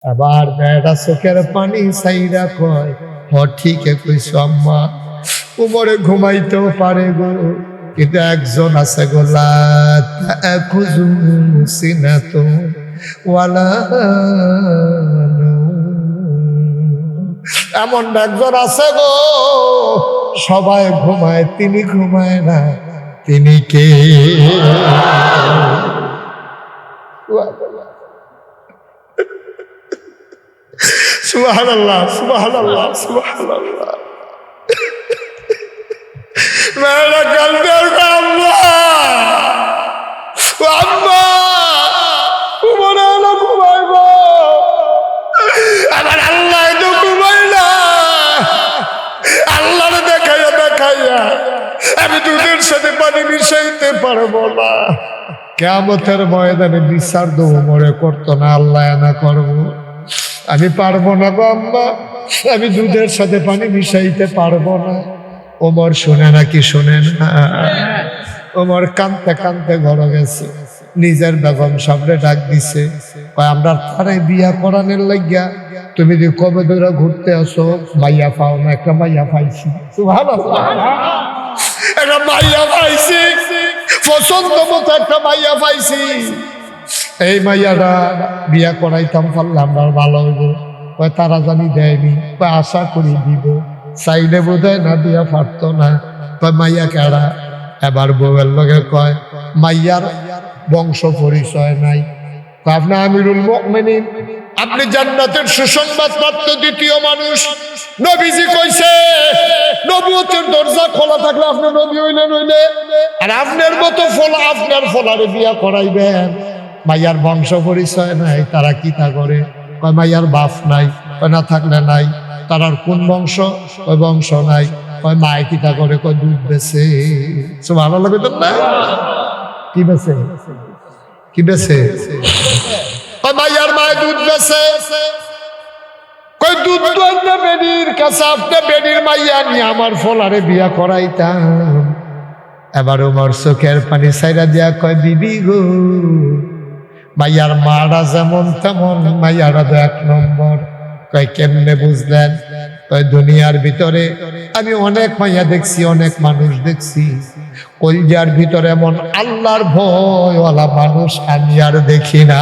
আবার মেয়েটা চোখের পানি সাইরা কয়, হ ঠিকই কইছো আম্মা, উমরে ঘুমাইতেও পারে গো, কিন্তু একজন আছে গো, লা তাখুযু সিনাতুন ওয়ালা নাওম। এমন একজন আছে গো, সবাই ঘুমায়, তিনি ঘুমায় না। তিনি কে? সুবহানাল্লাহ, সুবহানাল্লাহ, সুবহানাল্লাহ। মেয়েরা কাঁদতে আছে, আম্মা, ও আম্মা, উমরে হলো ঘুমাইবো, আমার আল্লাহ তো ঘুমাই না। আল্লাহরে দেখাইয়া দেখাইয়া আমি দুধের সাথে পানি মিশাইতে পারবো না। কিয়ামতের ময়দানে বিচার দেবো, মরে করতো না, আল্লাহ না করবো। আমি পারবো না গো আম্মা, আমি দুধের সাথে পানি মিশাইতে পারবো না। ওমর শুনে নাকি শোনে না? ওমর কাঁদতে কাঁদতে ঘরে গেছে, নিজের বেগম সামনে ডাক দিছে, আমরা তারে বিয়া করানোর লাগিয়া তুমি যে কবে ধরে ঘুরতে আসো, মাইয়া পাও না? একটা মাইয়া পাইছি, সুবহানাল্লাহ, একটা মাইয়া পাইছি, পছন্দ মতো একটা মাইয়া পাইছি। এই মাইয়ারা বিয়া করাইতাম পারলে আমরা ভালো হইব। তারা জানি দেয়নি, আশা করি দিব, চাইলে বোধ হয় না দিয়া পারতো না। মাইয়া কেডা? এবার বউয়ের লগে কয়, মাইয়ার বংশ পরিচয় নাই। আপনি আমিরুল মুমিনিন, আপনি জান্নাতের সুসংবাদ প্রাপ্ত দ্বিতীয় মানুষ। নবীজি কইছে, নবুয়তের দরজা খোলা থাকলে আপনি নবী হইলেন হইলে, আর আপনার মতো ফলা, আপনার ফলারে বিয়া করাইবেন। মাইয়ার বংশ পরিচয় নাই, তারা কি তা করে? কয় মাইয়ার বাপ নাই। কয় না থাকলে নাই। তারার কোন বংশ? ওই বংশ নাই। কয় মায় কি তা করে? কয় দুধ বেছে। ভালো লাগে তো না? কি বেছে? কি বেছে? কয় মাইয়ার মায় দুধ বেছে। কয় দুধ তো একটা বেডির কাছে, আপনার বেডির মাইয়া নিয়ে আমার ফলারে বিয়া করাইতাম। এবার ওমর চোখের পানি সাইরা দিয়া কয়, বিবি গো, মাইয়ার মারা যেমন তেমন, মাইয়ারা তো এক নম্বর। কয় কেমনে বুঝলেন? কয় দুনিয়ার ভিতরে আমি অনেক মাইয়া দেখছি, অনেক মানুষ দেখছি, কলজার ভিতরে এমন আল্লাহর ভয়ওয়ালা মানুষ আমি আর দেখি না।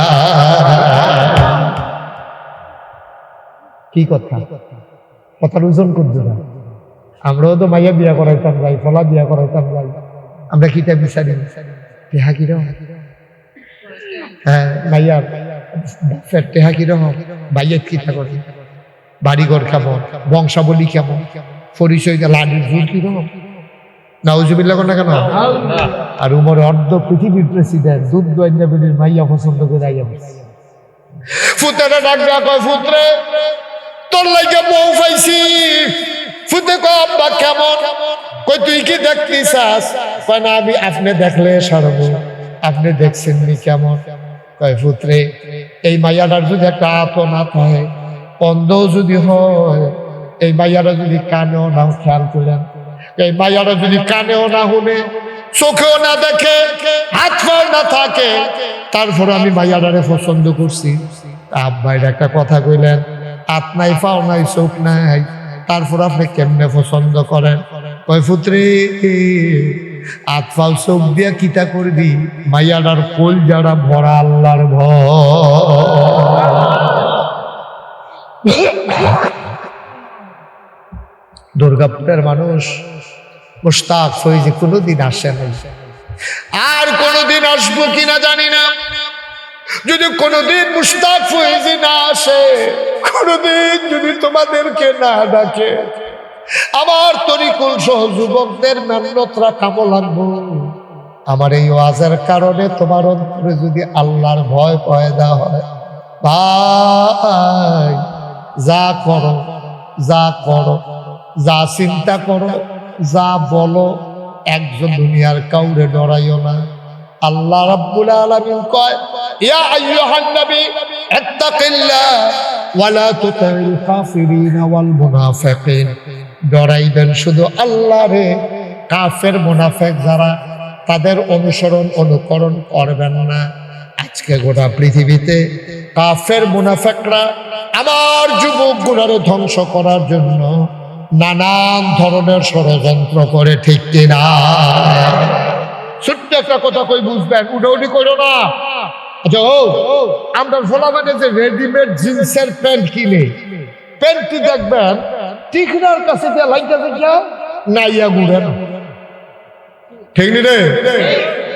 কি কথা? কথার ওজন করছো না? আমরাও তো মাইয়া বিয়া করাইতাম যাই, ফলা বিয়া করাইতাম যাই, আমরা কিতা বিচারি? টেহা কিরম? হ্যাঁ, মাইয়ার বাপের টেহা কিরম, ভাইয়ের কিতা করে, বাড়িঘর কেমন, বংশাবলী কেমন, পরিচয় লাডির ভুল কিরম? নাউজুবিল্লাহ না কেন? আর উমর অর্ধ পৃথিবীর প্রেসিডেন্ট, দুধ গোয়েন্দাবিলির মাইয়া পছন্দ করে আইয়া ফুতেরা ডাক দেয়া কয়, ফুতরে তোর লাগে বউ পাইছি। ফুতে কয়, আব্বা কেমন? কই তুই কি দেখতে চাস? কয় না, আমি আপনি দেখলে সারব। আপনি দেখছেন নি কেমন? কয় ফুতরে, এই মাইয়াটার যদি একটা আতো না থাকে, অন্ধ যদি হয়, এই মাইয়ারা যদি কানেও না, খেয়াল করেন, এই মাইয়ারা যদি কানেও না শুনে, চোখেও না দেখে, হাত পাও না থাকে, তারপর আমি মাইয়াটারে পছন্দ করছি। আব্বাইর একটা কথা কইলেন, হাত নাই, পাও নাই, চোখ নাই, তারপর আপনি কেমনে পছন্দ করেন? কয় ফুতরে, হাত পাও চোখ দিয়া কিতা করবি? মাইয়াটার কোল যারা ভরা আল্লাহর দুর্গাপুরের মানুষ মুশতাক ফৈজি কোনোদিন আসে নাই, আর কোনোদিন আসবো কিনা জানি না। যদি কোনোদিন মুশতাক ফৈজি না আসে, কোনোদিন যদি তোমাদেরকে না ডাকে, আমার তরিকুল সহ যুবকদের মেহনতরা কামো লাগবো। আমার এই ওয়াজের কারণে তোমার অন্তরে যদি আল্লাহর ভয় পয়দা হয়, ভাই যা করো, যা করো, যা চিন্তা করো, যা বলো, একজন দুনিয়ার কাউরে ডরাইও না। আল্লাহ রাব্বুল আলামিন কয়, ইয়া আইয়ুহান নবী ইত্তাকিল্লাহ ওয়া লা তুতিল কাফিরিন ওয়াল মুনাফিকিন। ডরাইবেন শুধু আল্লাহরে, কাফের মুনাফিক যারা, তাদের অনুসরণ অনুকরণ করবেন না। আজকে গোটা পৃথিবীতে কাফের মুনাফিকরা আমার যুবক গুলারে ধ্বংস করার জন্য নানান ধরনের ষড়যন্ত্র করে, ঠিক কিনা? ছোট্ট একটা কথা কই বুঝবেন, উডাউডি করো না। আচ্ছা আমরা ফলাফানে যে রেডিমেড জিন্সের প্যান্ট কিনে, প্যান্টটি দেখবেন টিকনার কাছে দিয়ে লাইটা দেখা নাইয়া ঘুরে না, ঠিক নি রে?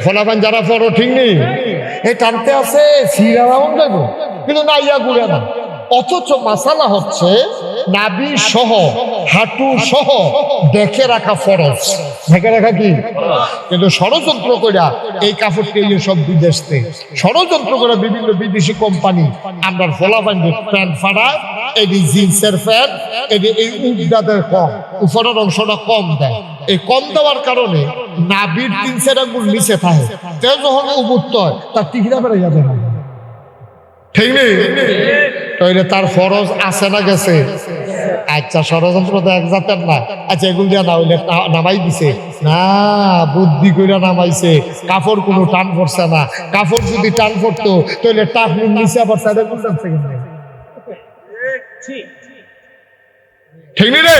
ফলাফান যারা পড়ো ঠিক নেই, এই টানতে আছে সিরা রাউন্ড যাবো, কিন্তু নাইয়া ঘুরে না। অথচ মাসালা হচ্ছে নাভি সহ হাঁটু সহ দেখে রাখা ফরজ, দেখে রাখা কি? কিন্তু ষড়যন্ত্র কইরা এই কাপড়টি সব বিদেশতে ষড়যন্ত্র করে বিভিন্ন বিদেশি কোম্পানি আমরা ফলাফান প্যান্ট ফাড়ায়, এটি জিন্সের প্যান্ট, এটি এই উগদাদের কম, উপরের অংশটা কম দেয়। এই কম দেওয়ার কারণে নাভির 3-4 আঙ্গুল নিচে থাকে, তেও যখন উবুত্ত হয় তার টিকরা বেড়ে যাবে না, ঠিক নেই? তাইলে তার ফরজ আছে না গেছে? আচ্ছা ষড়যন্ত্র তো এক জাতের না। আচ্ছা এগুলো দিয়া না হইলে নামাই দিছে না, বুদ্ধি করে নামাইছে। কাপড় কোনো টান পড়ছে না, কাপড় যদি টান পড়তো তাহলে টাক নিচে আবার সাইডে গুলছে, ঠিক নি রে?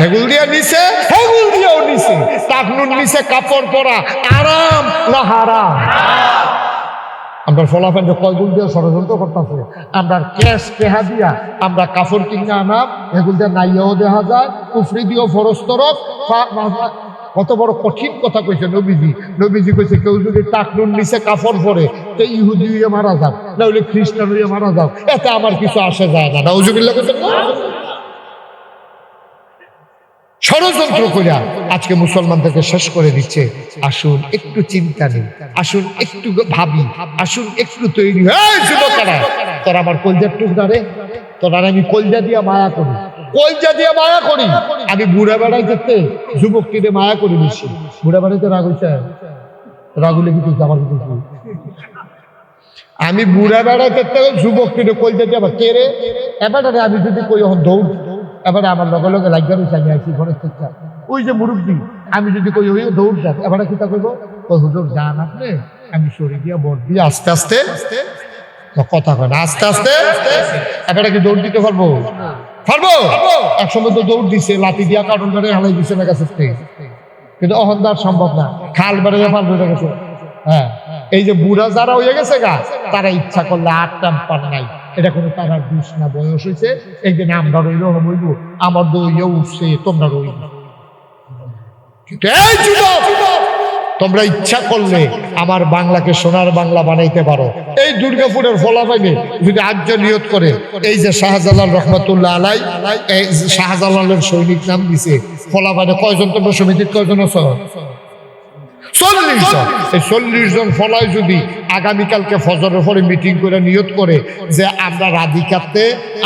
হেগুল দিয়া নিচে, হেগুল দিয়াও নিচে, টাকনুর নিচে কাপড় পরা আরাম না হারাম? আমরা ফলাফল কয়গুল দিয়ে ষড়যন্ত্র করতেছে, আমরা ক্যাশ টেহা দিয়া আমরা কাপড় কিনে আনাম, এগুল দিয়ে নাইয়াও দেখা যায়, কুফরি দিয়েও ফরস্তরক। কত বড় কঠিন কথা কইছে নবীজি। নবীজি কইছে কেউ যদি টাকনুর নিচে কাপড় পরে তো ইহুদি হইয়া মারা যাক, না হইলে খ্রিস্টান হইয়া মারা যাক, এতে আমার কিছু আসে যায় না। নাউজুবিল্লাহ কইছেন না? ষড়যন্ত্র করিয়া আজকে মুসলমানদেরকে শেষ করে দিচ্ছে। আসুন একটু চিন্তা নেই, আসুন একটু ভাবি, আসুন একটু তৈরি হয়। যুবকেরা, তোর আমার কলজার টুকরা রে, তোর আমি কলজা দিয়া মায়া করি, কলজা দিয়া মায়া করি। আমি বুড়া বেড়াই যেতে যুবকটিরে মায়া করি বেশি। বুড়া বেড়াইতে রাগ হইছে, রাগুলে কিন্তু আমার কিছু। আমি বুড়া বেড়াইতে যুবকটিরে কলজা দিয়া কে রে এবার আমি যদি কই এখন দৌড়, এবারে আমার লগে লগে লাগিয়ে রয়েছে, আমি আইসি ঘরের থেকে ওই যে মুরব্বী, আমি যদি কই ওই দৌড় যাক, এবারে কি তা করবো? হুজুর যান আপনি, আমি সরে দিয়া বর দিয়ে আস্তে আস্তে কথা কয় না, আস্তে আস্তে এবারে কি দৌড় দিতে পারবো? পারবো। একসময় তো দৌড় দিছে, লাঠি দিয়া কার্টুন ধরে হালাই দিছে না কাছে থেকে, কিন্তু অহংকার সম্ভব না, খাল বেড়ে পারবো গেছে। হ্যাঁ, এই যে বুড়া যারা হয়ে গেছে গা, তারা ইচ্ছা করলে আর টেম্পার নাই, এটা কোনো তারার দোষ না, বয়স হয়েছে। এই যে আমরা রইল হইব, আমার দইয়া উঠছে, তোমরা রইল। তোমরা ইচ্ছা করলে আমার বাংলাকে সোনার বাংলা বানাইতে পারো। এই দুর্গাপুরের ফলাফাইনে যদি আজ নিয়ত করে, এই যে শাহজালাল রহমতুল্লাহ আলাই, এই শাহজালালের সৈনিক নাম দিছে ফলাফাইনে, কয়জন তোমরা সমিতির কয়জন আছো? 40 জন। এই 40 জন ফলায় যদি আগামীকালকে ফজরের পরে মিটিং করে নিয়ত করে যে আমরা রাধিকাতে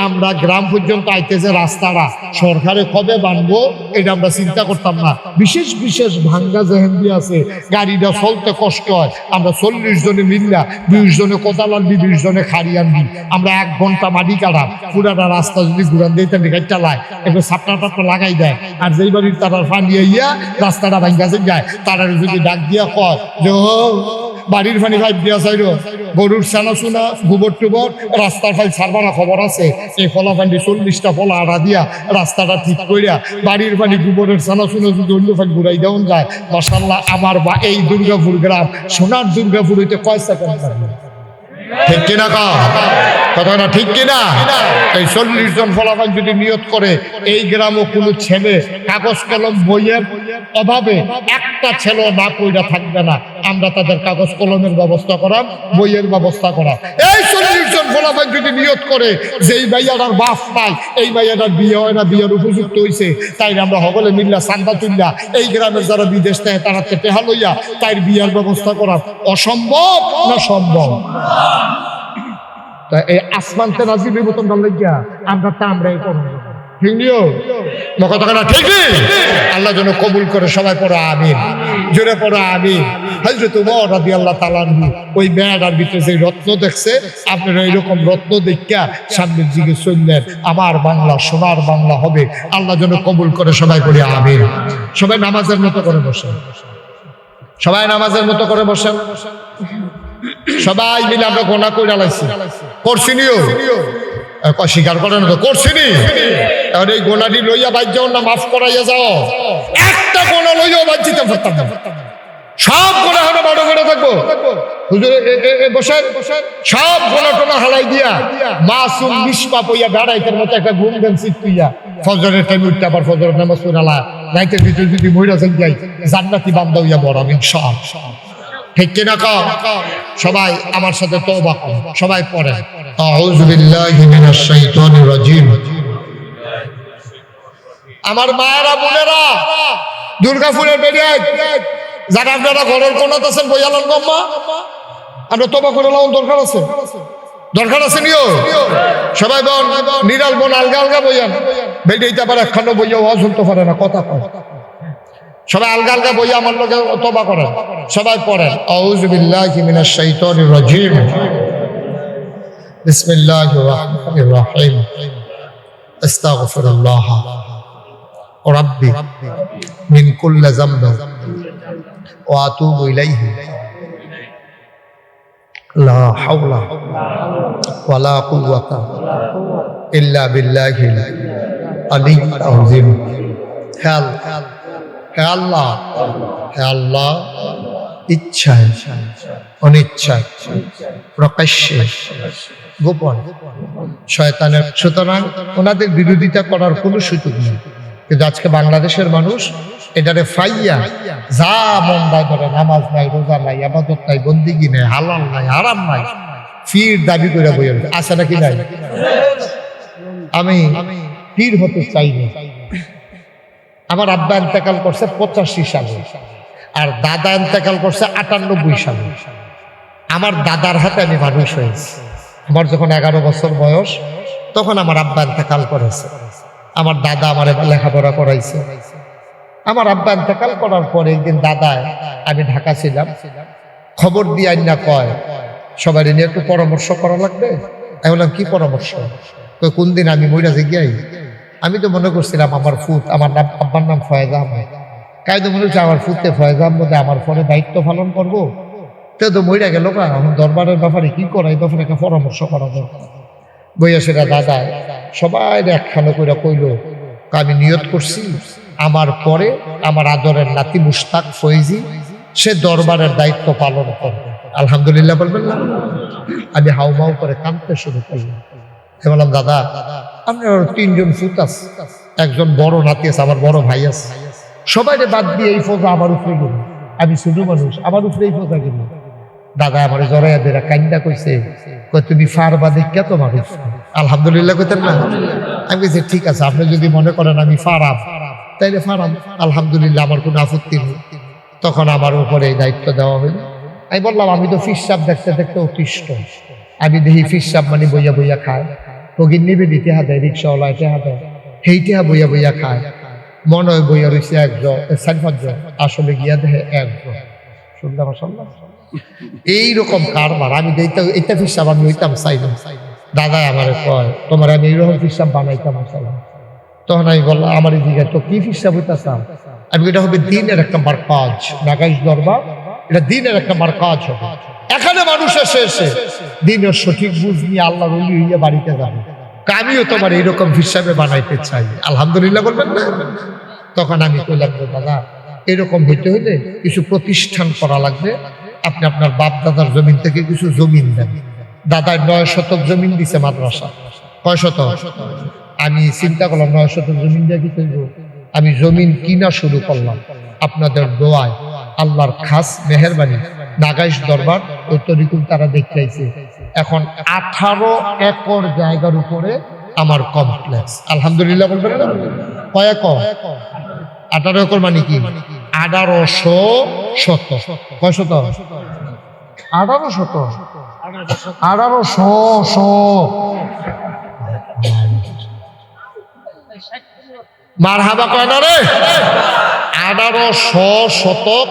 আমরা গ্রাম পর্যন্ত আইতে যে রাস্তাটা সরকারে কবে বানবো, এটা আমরা চিন্তা করতাম না। বিশেষ বিশেষ ভাঙ্গা জেহেন্দি আছে, গাড়িটা চলতে কষ্ট হয়, আমরা 40 জনে মিললা 20 জনে কোদাল আনবি, 20 জনে খাড়ি আনবি, আমরা 1 ঘন্টা মাটি কাটাম, পুরাটা রাস্তা যদি ঘুরান দিয়ে চালায়, এবার সাপটা টাপটা লাগাই দেয়, আর যেই বাড়ির তারা ফানি ইয়া রাস্তাটা ভাঙ্গা যায়, তারা যদি ডাক দিয়া কয় যে ও বাড়ির ফানি ভাই দিয়া চাইল, গরুর ছানা চুনা গোবর টুবর রাস্তার ফাই ছাড়বানা খবর আছে, এই ফলা ফান্ডি 40টা ফলা আড়া দিয়া রাস্তাটা ঠিক করিয়া বাড়ির ফানি গোবরের ছানা চুনা যদি অন্য ফাই ঘুরাই দেওয়া যায়, মাশাআল্লাহ আমার বা এই দুর্গাপুর গ্রাম সোনার দুর্গাপুর হইতে 5 সেকেন্ড লাগবে। ঠিক কিনা কথা না? ঠিক কিনা? এই 40 জন ফলাফল যদি নিয়ত করে, এই গ্রামও কোনো ছেলে কাগজ কলম বইয়ের অভাবে একটা ছেলে না কইরা থাকবে না, আমরা তাদের কাগজ কলমের ব্যবস্থা করা, বইয়ের ব্যবস্থা করা। এই 40 জন ফলাফল যদি নিয়ত করে যে এই ভাইয়াটার বাপ নাই, এই ভাইয়াটার বিয়ে হয় না, বিয়ের উপযুক্ত হয়েছে, তাই আমরা সকলে মিল্লা চান্দা তুল্লা এই গ্রামের যারা বিদেশ থেকে তারা টেহা লইয়া তাই বিয়ের ব্যবস্থা করা অসম্ভব না সম্ভব? তা এই আসমানতে নাজিবের মতন লাগিয়া আমরা তা আমরাই করবো, ঠিক নিও কথা না? ঠিক, আল্লাহ যেন কবুল করে। সবাই পড়ো আমিন, জোরে পড়ো আমিন। হযরত ওমর রাদিয়াল্লাহু তাআলা আনহু ওই মেয়েটার ভিতরে যে রত্ন দেখছে, আপনারা এইরকম রত্ন দেখিয়া সামনের দিকে চললেন, আমার বাংলা সোনার বাংলা হবে। আল্লাহ যেন কবুল করে। সবাই পড়ি আমিন। সবাই নামাজের মতো করে বসেন, সবাই নামাজের মতো করে বসেন। সবাই মিলে আমরা গোনা করে আলাইছি। করছিনিও স্বীকার করে না তো করছিনি। এখন এই গোনাটি লইয়া বাইর যাও না, মাফ করাইয়া যাও, একটা গোনা লইয়াও বাদ দিতে পারতাম না, সব গোনা হলো বড় করে থাকবো হুজুর বসে সব গোনা টোনা হালাই দিয়া মাসুম নিষ্পাপ হইয়া বেড়াইতের মতো একটা ঘুম দেন সিট তুইয়া ফজরের টাইম উঠতে আবার ফজরের নামাজ পড়ালা রাইতের ভিতরে যদি মইরা যাই জান্নাতি বান্দা হইয়া বড় আমি সব ঠিক কিনা কও? সবাই আমার সাথে তওবা করো, সবাই পড়ে আউযু বিল্লাহি মিনাশ শাইতানির রাজিম। আমার মায়েরা বোনেরা, দুর্গাপুরের বেরিয়ে যারা আপনারা ঘরের কোনাত আছেন বইয়ালান গম্মা, আমরা তওবা করে লাউন, দরকার আছে, দরকার আছে নিও সবাই বোন নিরাল বোন আলগা আলগা বইয়ান, বেরিয়েতে আবার একখানো বইয়া ওয়াজ শুনতে পারে না, কথা কয়, সবাই আলগা আলগা বইয়া আমার লোকে তওবা করেন, সবাই পড়েন আউযু বিল্লাহি মিনাশ শাইতানির রাজিম বিসমিল্লাহির রহমানির রহিম আস্তাগফিরুল্লাহ রাব্বি মিন কুল্লি যামবি ওয়া আতুবু ইলাইহি লা হাওলা ওয়ালা কুওয়াতা ইল্লা বিল্লাহিল আলিয়্যিল আযীম। হে আল্লাহ, হে আল্লাহ, ইচ্ছায় অনিচ্ছায় প্রকাশ্যে গোপন শয়তানের, সুতরাং ওনাদের বিরোধিতা করার কোনো সুযোগ নেই। কিন্তু আজকে বাংলাদেশের মানুষ এটারে ফাইয়া যা মন দায় ধরে, নামাজ নাই, রোজা নাই, ইবাদত নাই, বন্দিগি নাই, হালাল নাই, হারাম নাই, পীর দাবি করে বই আছে নাকি নাই? আমি পীর হতে চাইনি। আমার আব্বা ইন্তেকাল করছে 85 সালে, আর দাদা ইন্তেকাল করছে 98 সালে। আমার দাদার হাতে আমি মানুষ হয়েছি। আমার যখন 11 বছর বয়স তখন আমার আব্বা ইন্তেকাল করেছে। আমার দাদা আমার লেখাপড়া করাইছে। আমার আব্বা ইন্তেকাল করার পরে একদিন দাদায়, আমি ঢাকা ছিলাম, খবর দিয়ে আইনা কয় সবাই নিয়ে একটু পরামর্শ করা লাগবে। আমি বললাম কি পরামর্শ? কোন দিন আমি মইরা যাই? আমি তো মনে করছিলাম আমার ফুত, আমার নাম আব্বার নাম ফয়েজ আহমেদ, কাই তো মনে হচ্ছে আমার ফুতে ফয়েজ আহমেদ আমার পরে দায়িত্ব পালন করবো। তো মইরা গেল না, এখন দরবারের ব্যাপারে কি করা, এই ব্যাপারে একটা পরামর্শ করা দরকার। বইয়া সেটা দাদা সবাই একখানে করে কইল, আমি নিয়ত করছি আমার পরে আমার আদরের নাতি মুশতাক ফয়েজি সে দরবারের দায়িত্ব পালন করবে। আলহামদুলিল্লাহ বলবেন না? আমি হাউমাউ করে কাঁদতে শুরু করলাম। বললাম দাদা আপনার 3 জন ফুত আছে, একজন বড় নাতি আছে, আমার বড় ভাই আছে, সবাই বাদ দিয়ে এই ফোজা আমার উপরে গেল, আমি ছোট মানুষ, আমার উপরে এই ফোজা গেল। দাদা আমার জড়াইয়া দেরা কান্দা কইছে, তুমি ফারবা দেখা তোমার আলহামদুলিল্লাহ কইতেন না? আমি কইছি ঠিক আছে, আপনি যদি মনে করেন আমি ফারাম তাইলে ফারাম, আলহামদুলিল্লাহ, আমার কোনো আপত্তি নেই। তখন আমার উপরে এই দায়িত্ব দেওয়া হইল। আমি বললাম আমি তো ফিসাব দেখতে দেখতে অতিষ্ঠ, আমি দেখি ফিসাব মানে বইয়া বইয়া খায়, তগিন নিবে দিতে হাতে রিক্সাওয়ালা এতে হাতে সেইটা বইয়া বইয়া খায়, মনে হয় বইয়া রয়েছে 4-5 জন, আসলে গিয়া দেখে 1 জন। শুনলাম মাশাআল্লাহ, এইরকম কারবার। আমি এইটা ফিসাব আমি হইতাম চাইলাম। দাদা আমার কয় তোমার আমি এইরকম ফিসাব বানাইতাম চাইলাম। তখন আমি বললাম আমার এই জায়গায় তো কি ফিসাব হইতাম? আমি এটা হবে দিনের একটা মারকাজ, নাগাইশ দরবার, এটা দিনের একটা মারকাজ হবে। এখানে মানুষ এসে দিনের সঠিক বুঝ নিয়ে আল্লাহর ওলি হইয়া বাড়িতে যাবে। আমিও তোমার এইরকম হিসাবে বানাইতে চাই, আলহামদুলিল্লাহ বলবেন না? তখন আমি কইলাম দাদা এরকম হইতে হইলে কিছু প্রতিষ্ঠান করা লাগবে, আপনি আপনার বাপ দাদার জমিন থেকে কিছু জমিন দেন। দাদার 9 শতক জমিন দিছে মাদ্রাসা। কয় শতক? আমি চিন্তা করলাম 9 শতক জমিন দিয়ে কি করবো? আমি জমিন কিনা শুরু করলাম। আপনাদের দোয়ায়, আল্লাহর খাস মেহেরবানি, নাগাইশ দরবার ওই তরিকুল তারা দেখাইছে। এখন 18 একর জায়গার উপরে আমার কমপ্লেক্স, আলহামদুলিল্লাহ বলবেন না? কয় একর? 18 একর মানে কি? 1800 শতক। কয় শতক? 18 শতক। 1800 মারহাবা কয় না রে? 1800 শতক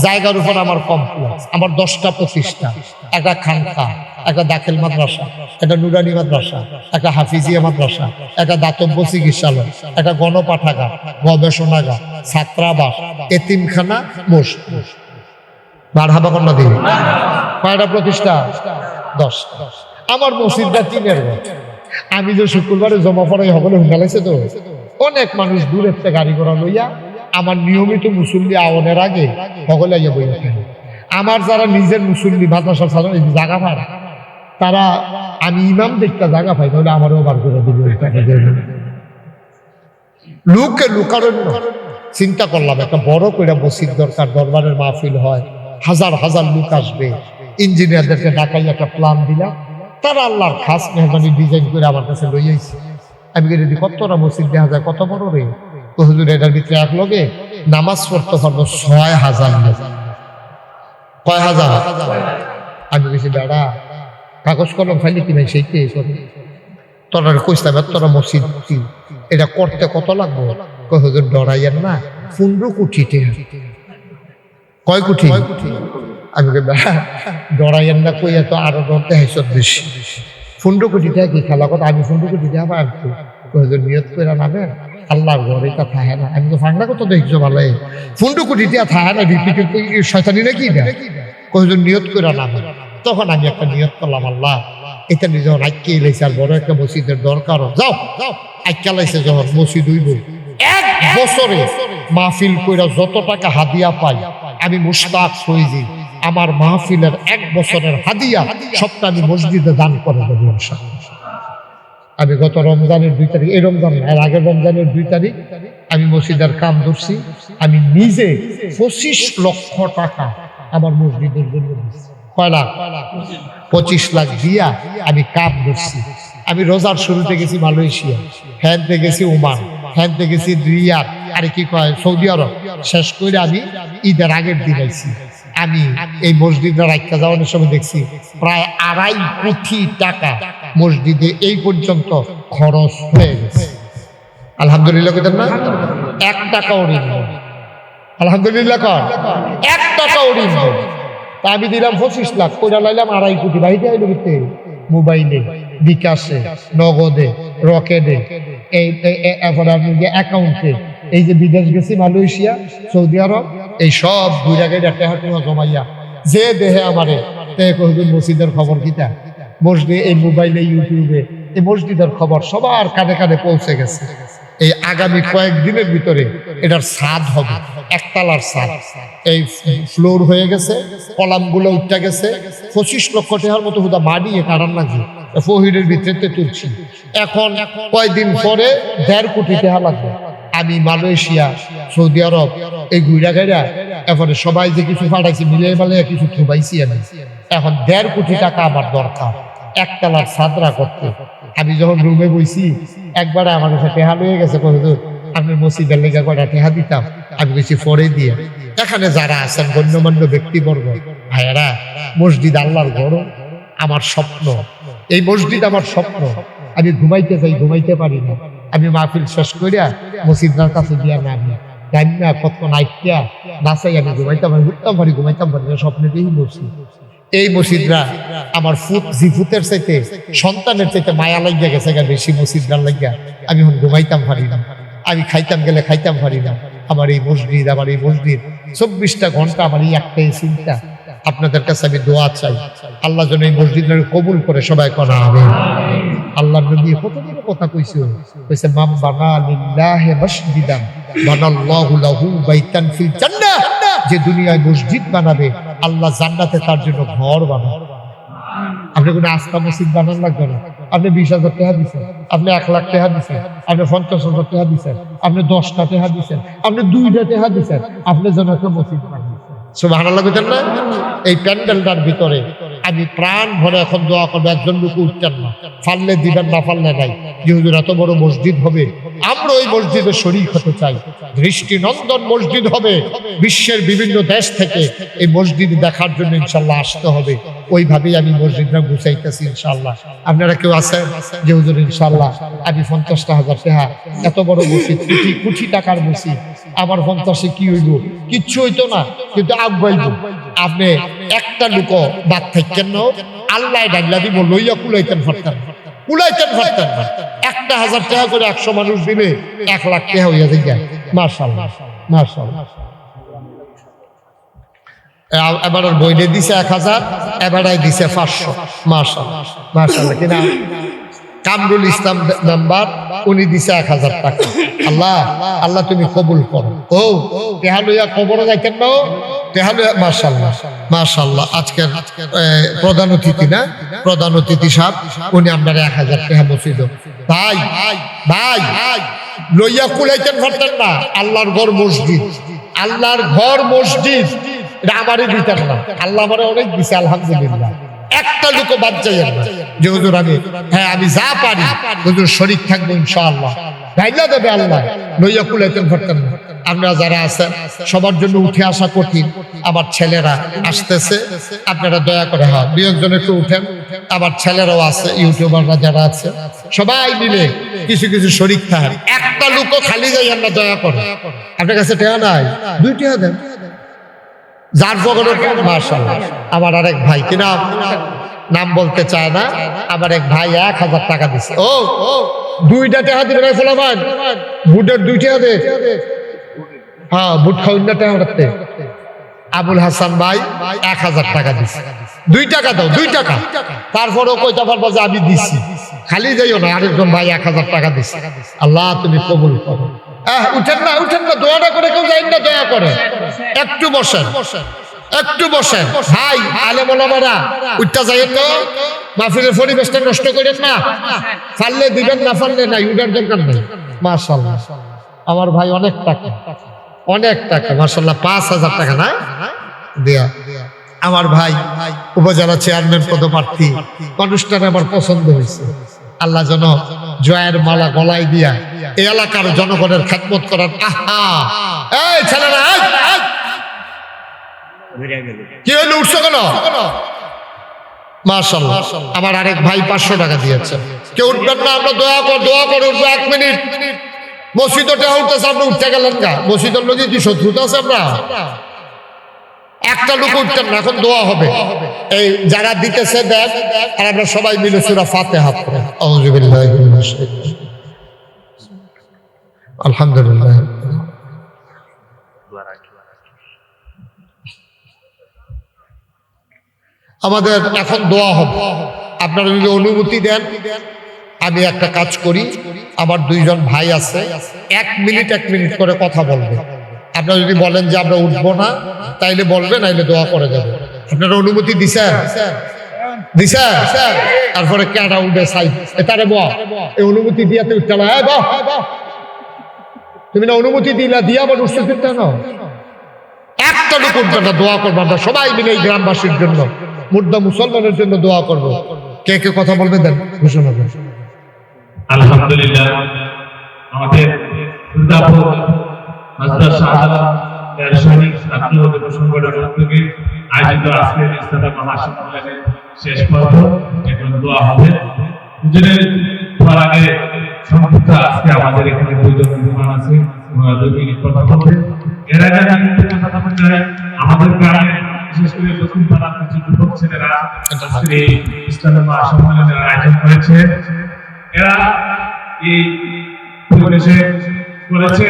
জায়গার উপর আমার কমপ্লেক্স, আমার 10টা প্রতিষ্ঠান, একটা খানকা, একটা দাখিল মাদ্রাসা, একটা নুরানি মাদ্রাসা, একটা হাফিজিয়া মাদ্রাসা, একটা দাতব্য চিকিৎসালয়, একটা গণপাঠাগার, গবেষণাগার, ছাত্রাবাস, এতিমখানা, মসজিদ। মারহাবা কন্যা দিন। কয়টা প্রতিষ্ঠান? 10টা। আমার মসজিদটা টিনের ঘর। আমি যে শুক্রবারে জমা পড়াই সকলে হুঙ্গালাইছে তো, অনেক মানুষ দূরের থেকে গাড়ি ঘোড়া লইয়া আমার নিয়মিত মুসল্লি আওয়ানের আগে সকলে আইয়া বইয়া থাকে। আমার যারা নিজের মুসল্লি মাদ্রাসা সাধারণ জায়গা পায় তারা, আমি ইমাম দেখতে জায়গা পাই তাহলে আমারও বার করে দিবে। লোকে লুকারণ্য চিন্তা করলাম একটা বড় করে মসজিদ দরকার, দরবারের মাহফিল হয়, হাজার হাজার লোক আসবে, ইঞ্জিনিয়ারদেরকে ডাকাই একটা প্ল্যান দিলাম, তারা আল্লাহর খাস মেহরবানি ডিজাইন করে আমার কাছে লই আইছে। আমি যদি কতটা মসজিদ দেখা যায়, কত বড় রে, তো হুজুর এটার ভিতরে এক লগে নামাজ পড়তে পারবো ৬,০০০ লোক। কয় হাজার? আমি বেশি বেড়া কাগজ কলম খাইলে কি ভাই সেইতে তোরা কইতাম তোরা মসজিদ এটা করতে কত লাগবো? কয় হুজুর ডরাইয়েন না, ১৫ কোটি টাকা। কয় কোটি? আমি ডরাইয়েন না, কই এত আরো ডরতে হাইছ বেশি। ১৫ কোটি টাকা কি খেলা কথা? আমি ১৫ কোটি টাকা পারতো। হুজুর নিয়ত করে নামেন, আল্লাহর ঘরে তা থাকে না। আমি তো ফাংলা কত দেখছো ভালো, ১৫ কোটি টাকা থাকে না, শয়তানি নাকি না? হুজুর নিয়ত করে নামেন। তখন আমি একটা নিয়ত করলাম, আল্লাহ এটা নিয়ে যখন আইকে লাইছে আর বড় একটা মসজিদের দরকার, যাও আইকা লাইছে যখন মসজিদ হইব, ১ বছরে মাহফিল কইরা যত টাকা হাদিয়া পাই আমি মুশতাক হয়ে যাই। আমার মাহফিলের ১ বছরের হাদিয়া সবটা আমি মসজিদে দান করে দেবো ইনশাআল্লাহ। আমি গত রমজানের ২ তারিখ, এই রমজান এর আগের রমজানের ২ তারিখ আমি মসজিদের কাম ধরছি। আমি নিজে ২৫ লক্ষ টাকা আমার মসজিদের জন্য দিচ্ছি। কয় লাখ? ২৫ লাখ দিয়া আমি কাম ধরছি। আমি রোজার শুরুতে গেছি মালয়েশিয়া, হ্যানতে গেছি ওমান, হ্যানতে গেছি রিয়াদ, আরে কি কয় সৌদি আরব। শেষ করে আমি ঈদের আগের দিন আইছি। আমি এই মসজিদে রাখতে যাওয়ার সময় দেখছি প্রায় ২.৫ কোটি টাকা মসজিদে এই পর্যন্ত খরচ হয়ে গেছে। আলহামদুলিল্লাহ কইতেন না? ১ টাকাও ঋণ নেই। আলহামদুলিল্লাহ কর, ১ টাকাও ঋণ নেই। তা আমি দিলাম ২৫ লাখ, কইরা লাইলাম ২.৫ কোটি। বাড়িতে আইলো কিতে? মোবাইলে, বিকাশে, নগদে, রকেটে, এই অ্যাকাউন্টে। এই যে বিদেশ গেছি মালয়েশিয়া, সৌদি আরব, এই সব ঘুরা গেলে টাকা জমাইয়া যে দেহে আমারে মসজিদের খবর কিতা, মসজিদ এই মোবাইলে, ইউটিউবে এই মসজিদের খবর সবার কানে কানে পৌঁছে গেছে। এই আগামী কয়েকদিনের ভিতরে এটার ছাদ হবে, ১ তলার ছাদ। এই ফ্লোর হয়ে গেছে, কলামগুলো উঠে গেছে। ২৫ লক্ষ টাকার মতো হুদা মাড়িয়ে কাটার লাগবে, ফহিরের ভিতরে তুলছি। এখন কয়েকদিন পরে ১.৫ কোটি টাকা লাগবে। আমি মালয়েশিয়া, সৌদি আরব এই ঘুরা গাইরা এরপরে সবাই যে কিছু পাঠাইছি মিলে মালে কিছু থুবাইছি আমি। এখন ১.৫ কোটি টাকা আমার দরকার ১ তলার ছাদরা করতে। আমি যখন রুমে বইছি একবারে আমার কাছে টেহা লয়ে গেছে, হুজুর আপনার মসজিদের লেগে কয়টা টেহা দিতাম। আমি বেশি পরে দিয়ে এখানে যারা আছেন গণ্যমান্য ব্যক্তিবর্গ ভাইয়েরা, মসজিদ আল্লাহর ঘর আমার স্বপ্ন, এই মসজিদ আমার স্বপ্ন। আমি ঘুমাইতে যাই, ঘুমাইতে পারি না। আমি মাহফিল শেষ করিয়া মসজিদের কাছে দিয়া নামি না কত নাইটিয়া নাচাই আমি ঘুমাইতাম পারি, ঘুরতাম পারি, ঘুমাইতাম পারি না, স্বপ্নে দেখি মসজিদ। এই মসজিদরা আমার জিফুতের চাইতে, সন্তানের চাইতে মায়া লাগিয়া গেছে বেশি মসজিদরা লাগিয়া। আমি এখন ঘুমাইতাম পারি না, আমি খাইতাম গেলে খাইতাম পারি না। আমার এই মসজিদ, আমার এই মসজিদ ২৪টা ঘন্টা আমার এই একটাই চিন্তা। আপনাদের কাছে আমি দোয়া চাই, আল্লাহ যেন এই মসজিদের কবুল করে সবাই করা হবে। আল্লাহ নবী কত বড় কথা কইছে, কইছে মান বানা লিল্লাহি মাসজিদান বানাল্লাহু লাহু বাইতান ফিল জান্নাহ। যে দুনিয়ায় মসজিদ বানাবে আল্লাহ জান্নাতে তার জন্য ঘর বানাবে। আপনি কোনো আস্থা মসজিদ বানান লাগবে না। আপনি ২০,০০০ টাকা দিচ্ছেন, আপনি ১ লাখ টাকা দিচ্ছেন, আপনি ৫০,০০০ টাকা দিচ্ছেন, আপনি ১০টা টাকা দিচ্ছেন, আপনি ২টা টাকা দিচ্ছেন, আপনি যেন একটা মসজিদ বানান। সুবহানাল্লাহ কইতেন না? এই প্যান্ডেলটার ভিতরে আমি প্রাণ ভরে এখন দোয়া করবো, একজন লোক উঠতেন না, ফাললে দিবেন, না ফাললে নাই। যে হুজুর এত বড় মসজিদ হবে, আমরা ওই মসজিদে শরীক হতে চাই। দৃষ্টিনন্দন মসজিদ হবে, বিশ্বের বিভিন্ন দেশ থেকে এই মসজিদ দেখার জন্য ইনশাল্লাহ আসতে হবে। ওইভাবেই আমি মসজিদটা গুছাইতেছি ইনশাল্লাহ। আপনারা কেউ আছেন যে হুজুর ইনশাল্লাহ আমি ৫০,০০০ টাকা, এত বড় মসজিদ, কোটি কোটি টাকার মসজিদ, আমার ৫০-এ কি হইব? কিচ্ছু হইতো না, কিন্তু আগাইব। আপনি একটা লোক বাদ থাকেন না, আল্লাহ ডাকলা দিব, লইয়া কুলাইতেন পারতেন, কুলাইতেন পারতেন না। ১,০০০ টাকা করে ১০০ মানুষ দিলে ১ লাখ টাকা হইয়া যায়। মাশাআল্লাহ, মাশাআল্লাহ। এবার ওর বইনে দিছে 1000, এবারাই দিছে 500। মাশাআল্লাহ মাশাআল্লাহ। কিনা কামরুল ইসলাম নাম্বার, উনি দিছে 1000 টাকা। আল্লাহ আল্লাহ তুমি কবুল করো। ও তেহা লইয়া কবরে যাইতেন না, তেহা লইয়া। মাশাআল্লাহ মাশাআল্লাহ। আজকের প্রধান অতিথি না, প্রধান অতিথি সাহেব, উনি আপনার 1000 টাকা মসজিদ। ভাই ভাই লইয়া কুলাইতেন পারতেন না। আল্লাহর ঘর মসজিদ, আল্লাহর ঘর মসজিদ, এটা আমারই দিতেন না। আল্লাহ আমারে অনেক দিছে আলহামদুলিল্লাহ। একটা লোক বাদ যাইয়েন না যে হুজুর আমি যা পারি হুজুর শরীক থাকবো ইনশাআল্লাহ। ভাইলা দেবে আল্লাহ, লইয়া কুলাইতেন পারতেন না। আপনারা যারা আছেন সবার জন্য উঠে আসা কঠিন। আবার ছেলেরা আসতেছে, আপনারা দয়া করে দুই একজন একটু উঠেন। আবার ছেলেরাও আছে, ইউটিউবাররা যারা আছে, সবাই মিলে কিছু কিছু শরীক থাকেন। একটা লোকও খালি যাইয়েন না, দয়া করে। আপনার কাছে টাকা নাই, 2 টাকা দেন যার পকেটে। মাশাআল্লাহ। আমার আরেক ভাই, কিনা নাম বলতে চায় না, আমার এক ভাই 1000 টাকা দিচ্ছে। ও 2টা টাকা দিবে ফলাফল, বুটের 2 টাকা দে। হ্যাঁ, বুট খাওয়ার টাকা রাখতে। আবুল হাসান ভাই 1000 টাকা দিচ্ছে। 2 টাকা দাও, 2 টাকা। তারপরেও কইতে পারবো যে আমি দিচ্ছি, খালি যাইও না। আরেকজন ভাই 1000 টাকা দিচ্ছে। আল্লাহ তুমি কবুল করো। উঠেন না, উঠেন না, দোয়াটা করে কেউ যাই না, দয়া করে একটু বসেন, একটু বসেন। ভাই আলেম ওলামারা উঠতে যাইয়েন না, মাহফিলের পরিবেশটা নষ্ট করেন না। পারলে দিবেন, না পারলে নাই, উঠার দরকার নেই। মাশাআল্লাহ। আমার ভাই অনেক টাকা, অনেক টাকা মাশাআল্লাহ। 5000 টাকা না দেয়া। আমার ভাই উপজেলা চেয়ারম্যান পদপ্রার্থী, মানুষটার আমার পছন্দ হয়েছে। আল্লাহ যেন জয়ের মালা গলায় দিয়া এই এলাকার জনগণের খেদমত করার। এই ছেলেরা, কি হইলো, উঠছো কেন? মাশাআল্লাহ। আমার আরেক ভাই 500 টাকা দিয়েছে। কেউ উঠবেন না, আমরা দোয়া করে উঠবো। 1 মিনিট। মসজিদটা উঠতেছে, আপনি উঠতে গেলেন না। মসজিদের লোকে কি শত্রুতা আছে? আমরা একটা লোক উঠতেন না, এখন দোয়া হবে। এই যারা দিতেছে দেন, আর আমরা সবাই মিলে সূরা ফাতিহা পড়ি। আউযু বিল্লাহি মিনাশ শাইতানির রাজিম। আলহামদুলিল্লাহ। আমাদের এখন দোয়া হবে। আপনারা যদি অনুমতি দেন, আমি একটা কাজ করি। আমার 2 জন ভাই আছে, 1 মিনিট করে কথা বলবে। আপনারা যদি বলেন যে আমরা উঠবো না, তাইলে বলবেন, নাইলে দোয়া করে দেবে। আপনারা অনুমতি দিছেন? দিছেন? তারপরে কেডা উঠে সাইড এটারে বল, এই অনুমতি দিয়াতে উঠতে না। তুমি না অনুমতি দিলা, দিয়া আবার উঠতে ফিরতে না। একটা লোক উঠবে না, দোয়া করবো। আমরা সবাই মিলে এই গ্রামবাসীর জন্য, মুর্দা মুসলমানের জন্য দোয়া করবো। কে কে কথা বলবে দেন, ঘোষণা করেন। আলহামদুলিল্লাহ। আমাদের আয়োজিত আজকের ইস্তেমা মহাসম্মেলনের শেষ পর্ব, এখন দোয়া হবে। আগে সংক্ষিপ্ত, আজকে আমাদের এখানে 2 জন মেহমান আছে, 2 মিনিট কথা বলবে। এর আগে আমি কথা বলতে চাই, আমাদের গ্রামে বিশেষ করে দক্ষিণ পাড়ার কিছু যুবক ছেলেরা আজকে এই ইস্তেমা মহাসম্মেলনের আয়োজন করেছে। এরা এই পরিবেশে করেছে।